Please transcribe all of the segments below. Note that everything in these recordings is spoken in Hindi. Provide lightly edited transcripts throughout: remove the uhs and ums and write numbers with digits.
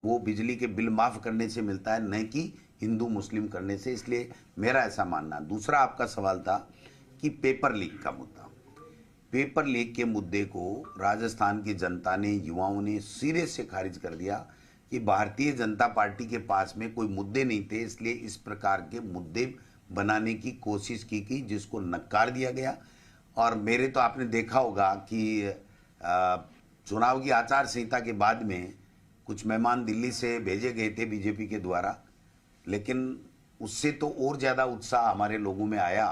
वो बिजली के बिल माफ़ करने से मिलता है, न कि हिंदू मुस्लिम करने से। इसलिए मेरा ऐसा मानना। दूसरा आपका सवाल था कि पेपर लीक का मुद्दा। पेपर लीक के मुद्दे को राजस्थान की जनता ने, युवाओं ने सिरे से खारिज कर दिया कि भारतीय जनता पार्टी के पास में कोई मुद्दे नहीं थे, इसलिए इस प्रकार के मुद्दे बनाने की कोशिश की गई, जिसको नकार दिया गया। और मेरे तो आपने देखा होगा कि चुनाव की आचार संहिता के बाद में कुछ मेहमान दिल्ली से भेजे गए थे बीजेपी के द्वारा, लेकिन उससे तो और ज़्यादा उत्साह हमारे लोगों में आया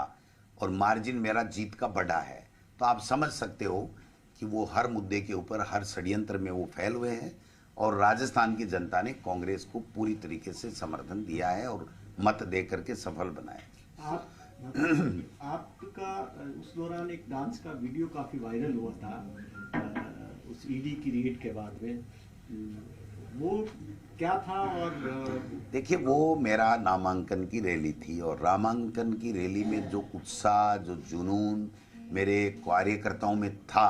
और मार्जिन मेरा जीत का बढ़ा है। तो आप समझ सकते हो कि वो हर मुद्दे के ऊपर, हर षड्यंत्र में वो फैल हुए हैं और राजस्थान की जनता ने कांग्रेस को पूरी तरीके से समर्थन दिया है और मत दे करके सफल बनाया। आपका उस दौरान एक डांस का वीडियो काफी वायरल हुआ था उस ईडी की रेड के बाद में, वो क्या था? और देखिए, वो मेरा नामांकन की रैली थी और नामांकन की रैली में जो उत्साह, जो जुनून मेरे कार्यकर्ताओं में था,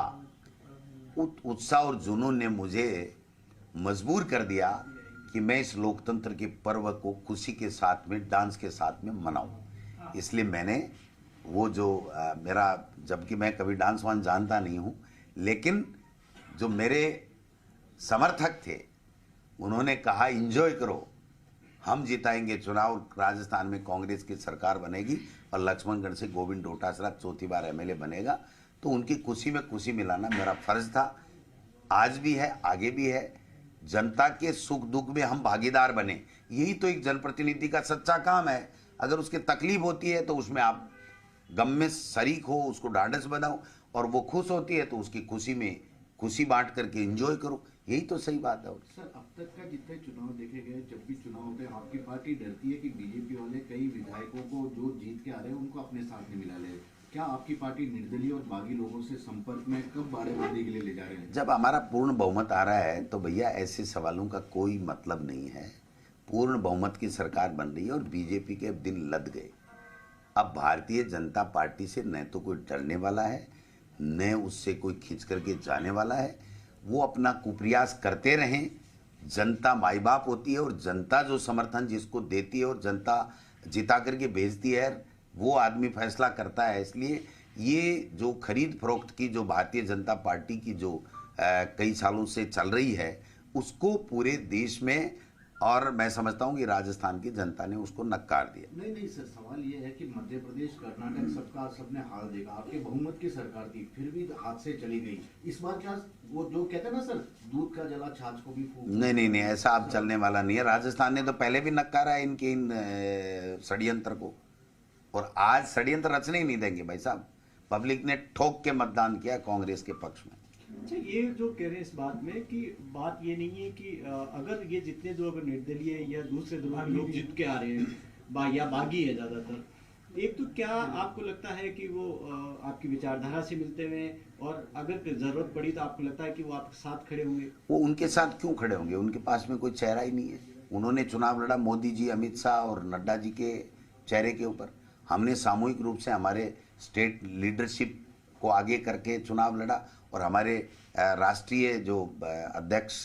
उस उत्साह और जुनून ने मुझे मजबूर कर दिया कि मैं इस लोकतंत्र के पर्व को खुशी के साथ में, डांस के साथ में मनाऊं। इसलिए मैंने वो जो मेरा, जबकि मैं कभी डांस वांस जानता नहीं हूं, लेकिन जो मेरे समर्थक थे उन्होंने कहा एंजॉय करो, हम जिताएंगे चुनाव, राजस्थान में कांग्रेस की सरकार बनेगी और लक्ष्मणगढ़ से गोविंद डोटासरा चौथी बार एमएलए बनेगा। तो उनकी खुशी में खुशी मिलाना मेरा फर्ज था, आज भी है, आगे भी है। जनता के सुख दुख में हम भागीदार बने, यही तो एक जनप्रतिनिधि का सच्चा काम है। अगर उसके तकलीफ होती है तो उसमें आप गम में शरीक हो, उसको ढांढस बनाओ, और वो खुश होती है तो उसकी खुशी में खुशी बांट करके एंजॉय करो, यही तो सही बात है। सर, अब तक का जितने चुनाव देखे गए, जब भी चुनाव होते हैं आपकी पार्टी डरती है कि बीजेपी वाले कई विधायकों को जो जीत के आ रहे हैं उनको अपने साथ में मिला ले। क्या आपकी पार्टी निर्दलीय और बागी लोगों से संपर्क में कब बाड़ेबंदी के लिए ले जा रहे हैं? जब हमारा पूर्ण बहुमत आ रहा है तो भैया ऐसे सवालों का कोई मतलब नहीं है। पूर्ण बहुमत की सरकार बन रही है और बीजेपी के दिन लद गए। अब भारतीय जनता पार्टी से न तो कोई डरने वाला है, न उससे कोई खींच करके जाने वाला है। वो अपना कुप्रयास करते रहें। जनता माई बाप होती है और जनता जो समर्थन जिसको देती है और जनता जिता करके भेजती है, वो आदमी फैसला करता है। इसलिए ये जो खरीद फरोख्त की जो भारतीय जनता पार्टी की जो कई सालों से चल रही है, उसको पूरे देश में, और मैं समझता हूँ कि राजस्थान की जनता ने उसको नकार दिया। नहीं नहीं सर, सवाल ये है कि मध्य प्रदेश, कर्नाटक सबका सबने हाल देखा, आपके बहुमत की सरकार थी, फिर भी हाथ से चली गई। इस बार क्या वो जो कहते हैं ना सर, दूध का जला छाछ को भी फूंक? नहीं, ऐसा अब चलने वाला नहीं है। राजस्थान ने तो पहले भी नकारा है इनके इन षड्यंत्र को, और आज षड्यंत्र रचने ही नहीं देंगे भाई साहब। पब्लिक ने ठोक के मतदान किया कांग्रेस के पक्ष में। अच्छा, ये जो कह रहे हैं इस बात में कि बात ये नहीं है कि अगर ये जितने जो अगर निर्दलीय या दूसरे दलों के लोग जीत के आ रहे हैं या बागी है ज्यादातर, एक तो क्या आपको लगता है कि वो आपकी विचारधारा से मिलते हुए, और अगर जरूरत पड़ी तो आपको लगता है कि वो आपके साथ खड़े होंगे? वो उनके साथ क्यों खड़े होंगे? उनके पास में कोई चेहरा ही नहीं है। उन्होंने चुनाव लड़ा मोदी जी, अमित शाह और नड्डा जी के चेहरे के ऊपर। हमने सामूहिक रूप से हमारे स्टेट लीडरशिप को आगे करके चुनाव लड़ा, और हमारे राष्ट्रीय जो अध्यक्ष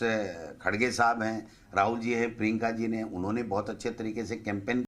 खड़गे साहब हैं, राहुल जी हैं, प्रियंका जी ने, उन्होंने बहुत अच्छे तरीके से कैंपेन